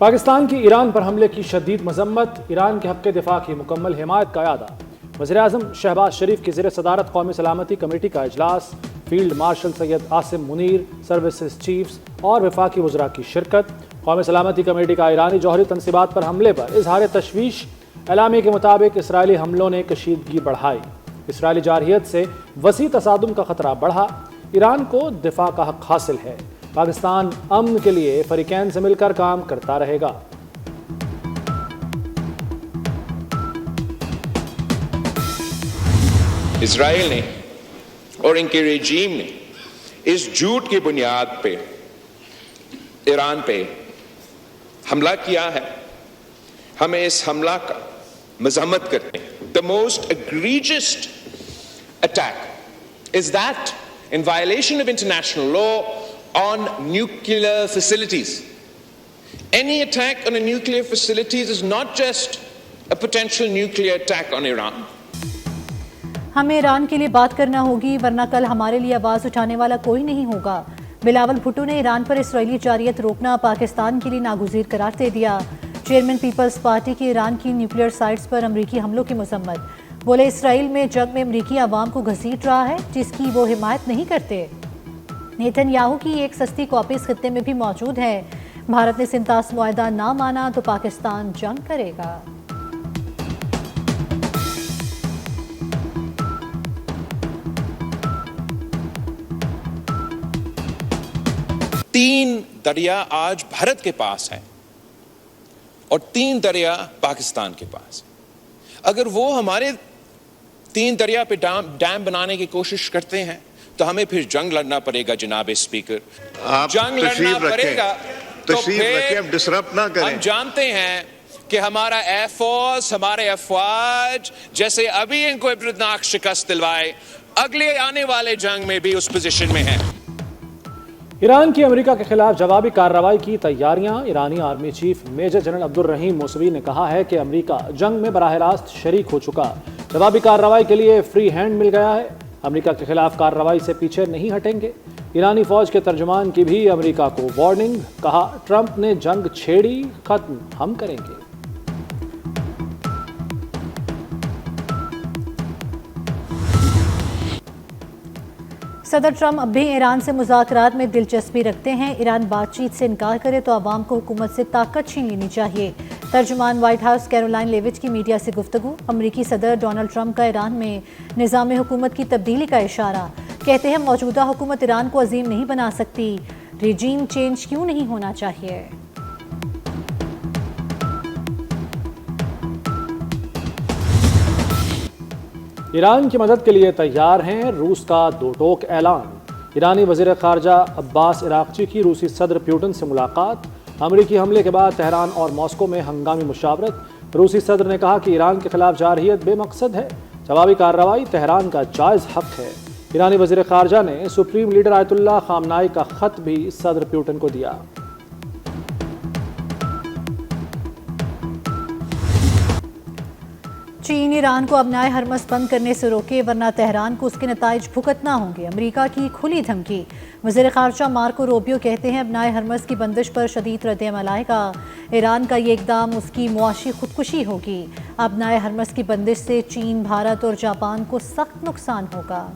پاکستان کی ایران پر حملے کی شدید مذمت، ایران کے حق دفاع کی مکمل حمایت کا اعادہ۔ وزیراعظم شہباز شریف کی زیر صدارت قومی سلامتی کمیٹی کا اجلاس، field marshal Syed Asim Munir, services chiefs اور وفاقی وزراء کی شرکت۔ قومی سلامتی کمیٹی کا ایرانی جوہری تنصیبات پر حملے پر اظہار تشویش، اعلامیے کے مطابق اسرائیلی حملوں نے کشیدگی بڑھائی، اسرائیلی جارحیت سے وسیع تصادم کا خطرہ بڑھا، ایران کو دفاع کا حق حاصل ہے، پاکستان امن کے لیے فریقین سے مل کر کام کرتا رہے گا۔ اسرائیل نے اور ان کے رجیم نے اس جھوٹ کی بنیاد پہ ایران پہ حملہ کیا ہے، ہمیں اس حملہ کا مذمت کرتے ہیں۔ The most egregious attack is that in violation of international law on nuclear facilities. Any attack on a nuclear facilities is not just a potential nuclear attack on Iran. ہمیں ایران کے لیے بات کرنا ہوگی ورنہ کل ہمارے لیے آواز اٹھانے والا کوئی نہیں ہوگا۔ بلاول بھٹو نے ایران پر اسرائیلی جارحیت روکنا پاکستان کے لیے ناگزیر قرار دے دیا۔ چیئرمین پیپلز پارٹی کی ایران کی نیوکلیئر سائٹس پر امریکی حملوں کی مذمت، بولے اسرائیل میں جنگ میں امریکی عوام کو گھسیٹ رہا ہے جس کی وہ حمایت نہیں کرتے۔ نیتن یاہو کی ایک سستی کاپی اس خطے میں بھی موجود ہے، بھارت نے سنتاس معاہدہ نہ مانا تو پاکستان جنگ کرے گا۔ تین دریا آج بھارت کے پاس ہے اور تین دریا پاکستان کے پاس ہے۔ اگر وہ ہمارے تین دریا پہ ڈیم بنانے کی کوشش کرتے ہیں تو ہمیں پھر جنگ لڑنا پڑے گا جناب اسپیکر، جنگ لڑنا پڑے گا تو پھر ڈسرپٹ نہ کریں۔ ہم جانتے ہیں کہ ہمارا ایئر فورس، ہمارے افواج جیسے ابھی ان کو عبرتناک شکست دلوائے، اگلے آنے والے جنگ میں بھی اس پوزیشن میں ہے۔ ایران کی امریکہ کے خلاف جوابی کارروائی کی تیاریاں، ایرانی army chief major general Abdolrahim Mousavi نے کہا ہے کہ امریکہ جنگ میں براہ راست شریک ہو چکا، جوابی کارروائی کے لیے فری ہینڈ مل گیا ہے، امریکہ کے خلاف کارروائی سے پیچھے نہیں ہٹیں گے۔ ایرانی فوج کے ترجمان کی بھی امریکہ کو وارننگ، کہا ٹرمپ نے جنگ چھیڑی، ختم ہم کریں گے۔ صدر ٹرمپ اب بھی ایران سے مذاکرات میں دلچسپی رکھتے ہیں، ایران بات چیت سے انکار کرے تو عوام کو حکومت سے طاقت چھین لینی چاہیے۔ ترجمان وائٹ ہاؤس کیرولائن لیوچ کی میڈیا سے گفتگو، امریکی صدر ڈونلڈ ٹرمپ کا ایران میں نظام حکومت کی تبدیلی کا اشارہ، کہتے ہیں موجودہ حکومت ایران کو عظیم نہیں بنا سکتی، ریجیم چینج کیوں نہیں ہونا چاہیے۔ ایران کی مدد کے لیے تیار ہیں، روس کا دو ٹوک اعلان، ایرانی وزیر خارجہ عباس عراقچی کی روسی صدر پیوٹن سے ملاقات، امریکی حملے کے بعد تہران اور ماسکو میں ہنگامی مشاورت، روسی صدر نے کہا کہ ایران کے خلاف جارحیت بے مقصد ہے، جوابی کارروائی تہران کا جائز حق ہے۔ ایرانی وزیر خارجہ نے سپریم لیڈر آیت اللہ خامنائی کا خط بھی صدر پیوٹن کو دیا۔ چین ایران کو ابنائے حرمس بند کرنے سے روکے ورنہ تہران کو اس کے نتائج بھگتنا ہوں گے، امریکہ کی کھلی دھمکی، وزیر خارجہ مارکو روبیو کہتے ہیں ابنائے حرمس کی بندش پر شدید رد عمل آئے گا، ایران کا یہ اقدام اس کی معاشی خودکشی ہوگی، ابنائے حرمس کی بندش سے چین، بھارت اور جاپان کو سخت نقصان ہوگا۔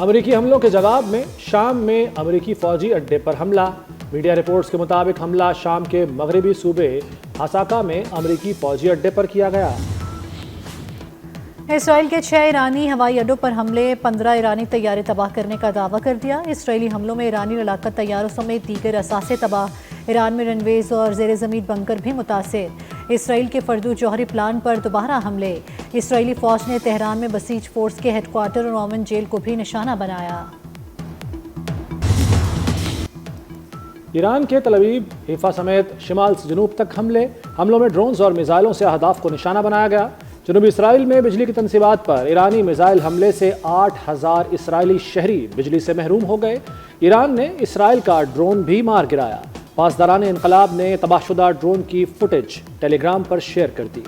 امریکی حملوں کے جواب میں شام میں امریکی فوجی اڈے پر حملہ، میڈیا رپورٹس کے مطابق حملہ شام کے مغربی صوبے ہاساکا میں امریکی فوجی اڈے پر کیا گیا۔ اسرائیل کے 6 ایرانی ہوائی اڈوں پر حملے، 15 ایرانی طیارے تباہ کرنے کا دعویٰ کر دیا، اسرائیلی حملوں میں ایرانی لڑاکا طیاروں سمیت دیگر اثاثے تباہ، ایران میں رن ویز اور زیر زمین بنکر بھی متاثر، اسرائیل کے فردو جوہری پلانٹ پر دوبارہ حملے، اسرائیلی فوج نے تہران میں بسیج فورس کے ہیڈ کوارٹر اور اومن جیل کو بھی نشانہ بنایا۔ ایران کے تل ابیب، حیفا سمیت شمال سے جنوب تک حملوں میں ڈرونز اور میزائلوں سے اہداف کو نشانہ بنایا گیا۔ جنوبی اسرائیل میں بجلی کی تنصیبات پر ایرانی میزائل حملے سے 8000 اسرائیلی شہری بجلی سے محروم ہو گئے، ایران نے اسرائیل کا ڈرون بھی مار گرایا، پاسداران انقلاب نے تباہ شدہ ڈرون کی فوٹیج ٹیلی گرام پر شیئر کر دی۔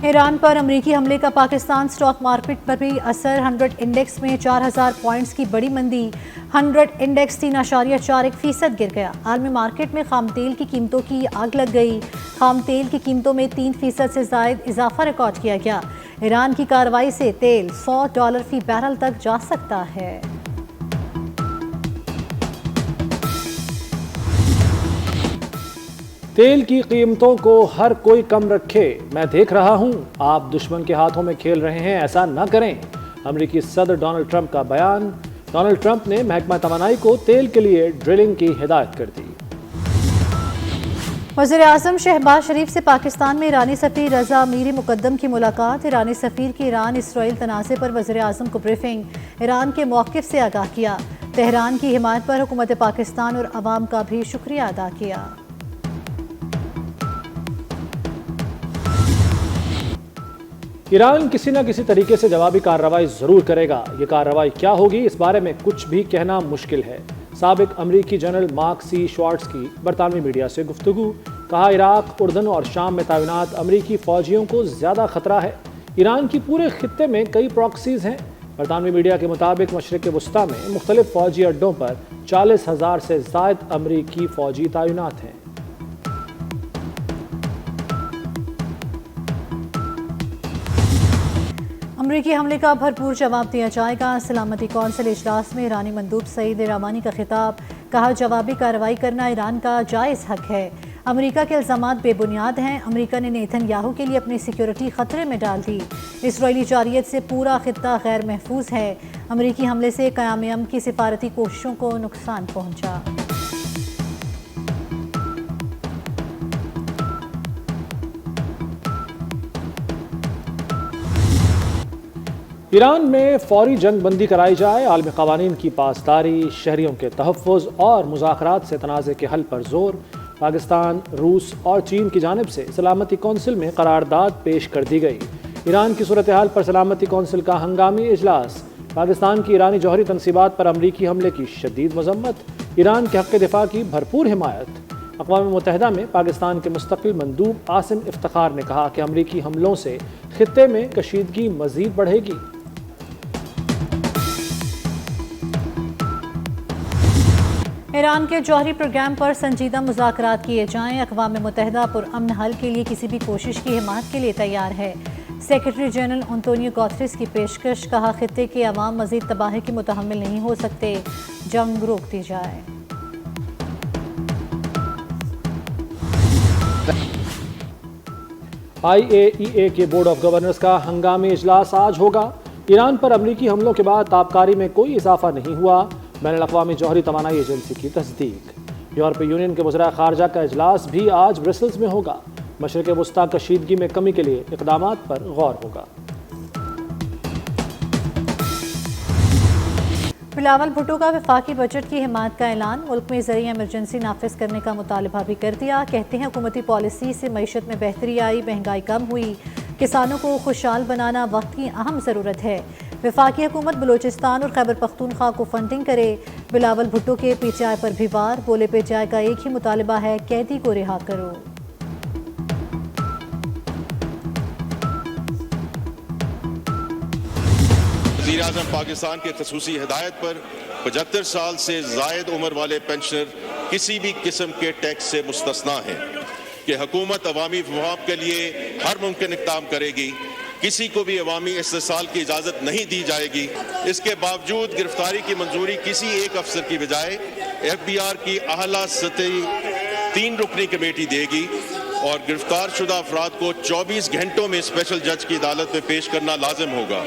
ایران پر امریکی حملے کا پاکستان سٹاک مارکیٹ پر بھی اثر 100 انڈیکس میں 4000 پوائنٹس کی بڑی مندی 100 انڈیکس 3.41% گر گیا عالمی مارکیٹ میں خام تیل کی قیمتوں کی آگ لگ گئی خام تیل کی قیمتوں میں 3% سے زائد اضافہ ریکارڈ کیا گیا ایران کی کارروائی سے تیل $100 فی بیرل تک جا سکتا ہے تیل کی قیمتوں کو ہر کوئی کم رکھے میں دیکھ رہا ہوں آپ دشمن کے ہاتھوں میں کھیل رہے ہیں ایسا نہ کریں امریکی صدر ڈونلڈ ٹرمپ کا بیان ڈونلڈ ٹرمپ نے محکمہ توانائی کو تیل کے لیے ڈرلنگ کی ہدایت کر دی وزیر اعظم شہباز شریف سے پاکستان میں ایرانی سفیر رضا امیر مقدم کی ملاقات ایرانی سفیر کی ایران اسرائیل تنازع پر وزیر اعظم کو بریفنگ ایران کے موقف سے آگاہ کیا تہران کی حمایت پر حکومت پاکستان اور عوام کا بھی شکریہ ادا کیا ایران کسی نہ کسی طریقے سے جوابی کارروائی ضرور کرے گا یہ کارروائی کیا ہوگی اس بارے میں کچھ بھی کہنا مشکل ہے سابق امریکی جنرل مارک سی شوارٹز کی برطانوی میڈیا سے گفتگو کہا عراق اردن اور شام میں تعینات امریکی فوجیوں کو زیادہ خطرہ ہے ایران کی پورے خطے میں کئی پراکسیز ہیں برطانوی میڈیا کے مطابق مشرق وسطیٰ میں مختلف فوجی اڈوں پر 40,000 سے زائد امریکی فوجی تعینات ہیں امریکی حملے کا بھرپور جواب دیا جائے گا سلامتی کونسل اجلاس میں ایرانی مندوب سعید رحمانی کا خطاب کہا جوابی کارروائی کرنا ایران کا جائز حق ہے امریکہ کے الزامات بے بنیاد ہیں امریکہ نے نیتن یاہو کے لیے اپنی سیکیورٹی خطرے میں ڈال دی اسرائیلی جارحیت سے پورا خطہ غیر محفوظ ہے امریکی حملے سے قیام امن کی سفارتی کوششوں کو نقصان پہنچا ایران میں فوری جنگ بندی کرائی جائے عالمی قوانین کی پاسداری شہریوں کے تحفظ اور مذاکرات سے تنازع کے حل پر زور پاکستان روس اور چین کی جانب سے سلامتی کونسل میں قرارداد پیش کر دی گئی ایران کی صورتحال پر سلامتی کونسل کا ہنگامی اجلاس پاکستان کی ایرانی جوہری تنصیبات پر امریکی حملے کی شدید مذمت ایران کے حق دفاع کی بھرپور حمایت اقوام متحدہ میں پاکستان کے مستقل مندوب عاصم افتخار نے کہا کہ امریکی حملوں سے خطے میں کشیدگی مزید بڑھے گی ایران کے جوہری پروگرام پر سنجیدہ مذاکرات کیے جائیں اقوام متحدہ پرامن حل کے لیے کسی بھی کوشش کی حمایت کے لیے تیار ہے سیکرٹری جنرل انتونیو گوتریس کی پیشکش کہا خطے کے عوام مزید تباہی کی متحمل نہیں ہو سکتے جنگ روک دی جائے IAEA کے بورڈ آف گورنرز کا ہنگامی اجلاس آج ہوگا ایران پر امریکی حملوں کے بعد تابکاری میں کوئی اضافہ نہیں ہوا بین الاقوامی جوہری توانائی ایجنسی کی تصدیق یورپی یونین کے وزراء خارجہ کا اجلاس بھی آج برسلز میں ہوگا مشرق وسطیٰ کشیدگی میں کمی کے لیے اقدامات پر غور ہوگا بلاول بھٹو کا وفاقی بجٹ کی حمایت کا اعلان ملک میں زرعی ایمرجنسی نافذ کرنے کا مطالبہ بھی کر دیا کہتے ہیں حکومتی پالیسی سے معیشت میں بہتری آئی مہنگائی کم ہوئی کسانوں کو خوشحال بنانا وقت کی اہم ضرورت ہے وفاقی حکومت بلوچستان اور خیبر پختونخوا کو فنڈنگ کرے بلاول بھٹو کے پی ٹی آئی پر بھی وار بولے پی ٹی آئی کا ایک ہی مطالبہ ہے قیدی کو رہا کرو وزیر اعظم پاکستان کے خصوصی ہدایت پر 75 سال سے زائد عمر والے پینشنر کسی بھی قسم کے ٹیکس سے مستثنا ہیں کہ حکومت عوامی مفاد کے لیے ہر ممکن اقدام کرے گی کسی کو بھی عوامی استحصال کی اجازت نہیں دی جائے گی اس کے باوجود گرفتاری کی منظوری کسی ایک افسر کی بجائے ایف بی آر کی اعلیٰ سطحی 3 رکنی کمیٹی دے گی اور گرفتار شدہ افراد کو 24 گھنٹوں میں اسپیشل جج کی عدالت میں پیش کرنا لازم ہوگا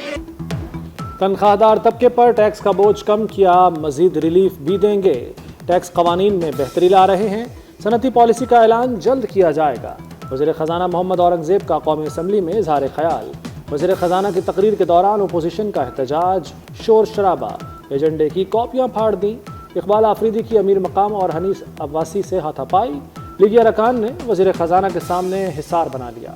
تنخواہ دار طبقے پر ٹیکس کا بوجھ کم کیا مزید ریلیف بھی دیں گے ٹیکس قوانین میں بہتری لا رہے ہیں صنعتی پالیسی کا اعلان جلد کیا جائے گا وزیر خزانہ محمد اورنگزیب کا قومی اسمبلی میں اظہار خیال وزیر خزانہ کی تقریر کے دوران اپوزیشن کا احتجاج شور شرابہ ایجنڈے کی کاپیاں پھاڑ دیں اقبال آفریدی کی امیر مقام اور حنیف عباسی سے ہاتھا پائی لیگی ارکان نے وزیر خزانہ کے سامنے حصار بنا لیا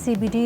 CBD